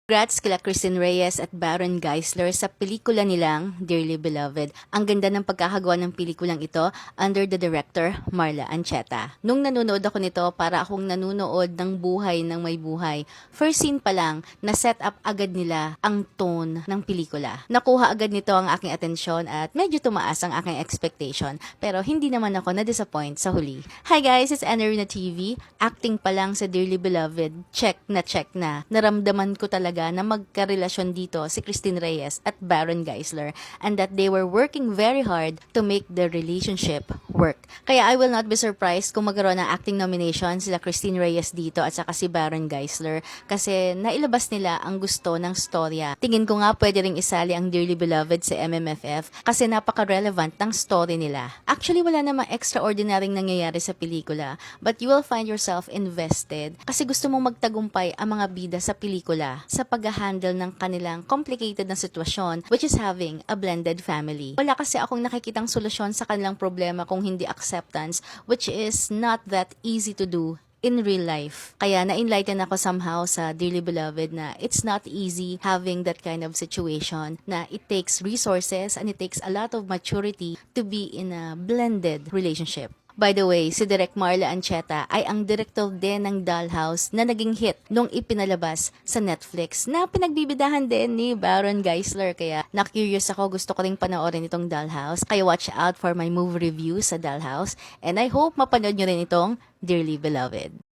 Congrats kila Christine Reyes at Baron Geisler sa pelikula nilang Dearly Beloved. Ang ganda ng pagkakagawa ng pelikulang ito under the director Marla Ancheta. Nung nanonood ako nito, para akong nanonood ng buhay ng may buhay. First scene pa lang, na-set up agad nila ang tone ng pelikula. Nakuha agad nito ang aking atensyon at medyo tumaas ang aking expectation. Pero hindi naman ako na-disappoint sa huli. Hi guys, it's Enerina TV. Acting pa lang sa Dearly Beloved, check na. Naramdaman ko talaga na magkarelasyon dito si Christine Reyes at Baron Geisler and that they were working very hard to make the relationship work. Kaya I will not be surprised kung magkaroon ng acting nomination sila Christine Reyes dito at saka si Baron Geisler kasi nailabas nila ang gusto ng storya. Tingin ko nga pwede ring isali ang Dearly Beloved sa MMFF kasi napaka-relevant ng story nila. Actually, wala namang extraordinaryong nangyayari sa pelikula but you will find yourself invested kasi gusto mong magtagumpay ang mga bida sa pelikula sa pag-handle ng kanilang complicated na sitwasyon which is having a blended family. Wala kasi akong nakikitang solusyon sa kanilang problema kung hindi acceptance which is not that easy to do in real life. Kaya na-enlighten ako somehow sa Dearly Beloved na it's not easy having that kind of situation na it takes resources and it takes a lot of maturity to be in a blended relationship. By the way, si Direk Marla Ancheta ay ang director din ng Dollhouse na naging hit nung ipinalabas sa Netflix na pinagbibidahan din ni Baron Geisler. Kaya na-curious ako, gusto ko ring panoorin itong Dollhouse. Kaya watch out for my movie review sa Dollhouse and I hope mapanood nyo rin itong Dearly Beloved.